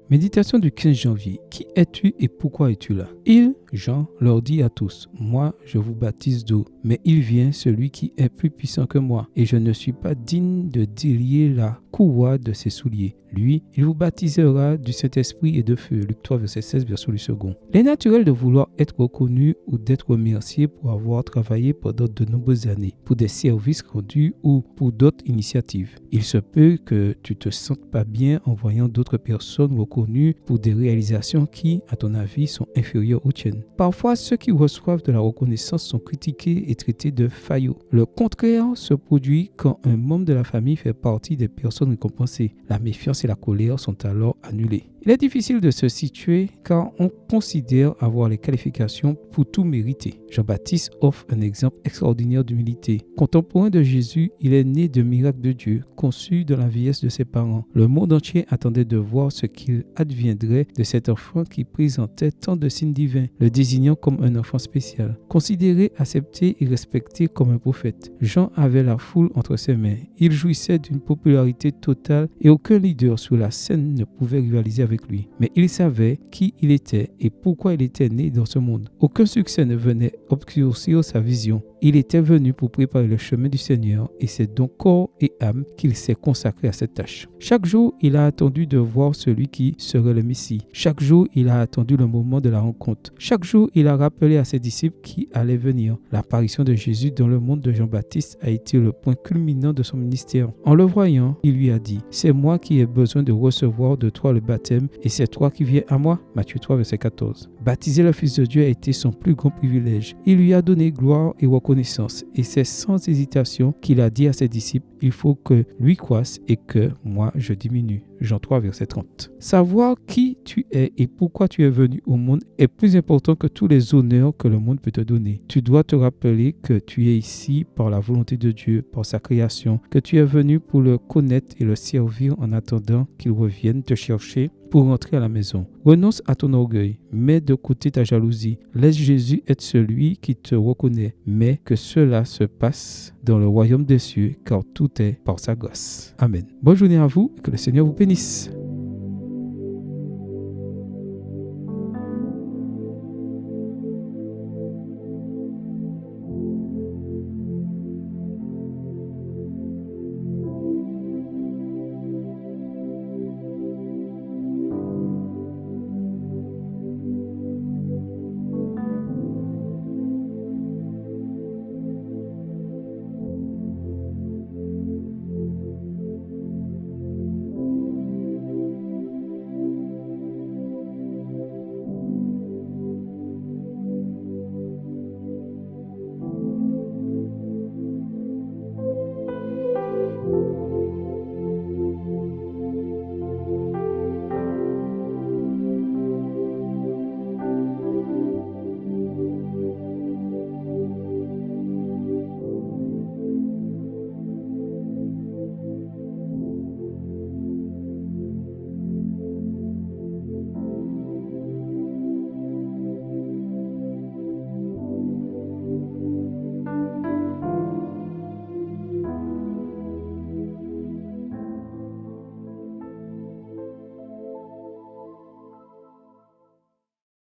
Méditation du 15 janvier. Qui es-tu et pourquoi es-tu là? Il, Jean, leur dit à tous, moi, je vous baptise d'eau, mais il vient celui qui est plus puissant que moi, et je ne suis pas digne de délier la courroie de ses souliers. Lui, il vous baptisera du Saint-Esprit et de feu. Luc 3, verset 16, verset le second. Il est naturel de vouloir être reconnu ou d'être remercié pour avoir travaillé pendant de nombreuses années, pour des services rendus ou pour d'autres initiatives. Il se peut que tu te sentes pas bien en voyant d'autres personnes reconnues pour des réalisations qui, à ton avis, sont inférieures aux tiennes. Parfois, ceux qui reçoivent de la reconnaissance sont critiqués et traités de faillots. Le contraire se produit quand un membre de la famille fait partie des personnes récompensées. La méfiance et la colère sont alors annulées. Il est difficile de se situer car on considère avoir les qualifications pour tout mériter. Jean-Baptiste offre un exemple extraordinaire d'humilité. Contemporain de Jésus, il est né de miracles de Dieu, conçu dans la vieillesse de ses parents. Le monde entier attendait de voir ce qu'il adviendrait de cet enfant qui présentait tant de signes divins, le désignant comme un enfant spécial. Considéré, accepté et respecté comme un prophète, Jean avait la foule entre ses mains. Il jouissait d'une popularité totale et aucun leader sur la scène ne pouvait rivaliser avec lui. Mais il savait qui il était et pourquoi il était né dans ce monde. Aucun succès ne venait obscurcir sa vision. Il était venu pour préparer le chemin du Seigneur et c'est donc corps et âme qu'il s'est consacré à cette tâche. Chaque jour, il a attendu de voir celui qui serait le Messie. Chaque jour, il a attendu le moment de la rencontre. Chaque jour, il a rappelé à ses disciples qui allait venir. L'apparition de Jésus dans le monde de Jean-Baptiste a été le point culminant de son ministère. En le voyant, il lui a dit, « C'est moi qui ai besoin de recevoir de toi le baptême et c'est toi qui viens à moi. » Matthieu 3, verset 14. Baptiser le Fils de Dieu a été son plus grand privilège. Il lui a donné gloire et reconnaissance et c'est sans hésitation qu'il a dit à ses disciples, « Il faut que lui croisse et que moi je diminue. » Jean 3, verset 30. Savoir qui tu es et pourquoi tu es venu au monde est plus important que tous les honneurs que le monde peut te donner. Tu dois te rappeler que tu es ici par la volonté de Dieu, par sa création, que tu es venu pour le connaître et le servir en attendant qu'il revienne te chercher pour rentrer à la maison. Renonce à ton orgueil, mets de côté ta jalousie. Laisse Jésus être celui qui te reconnaît, mais que cela se passe dans le royaume des cieux, car tout est par sa grâce. Amen. Bonne journée à vous et que le Seigneur vous bénisse.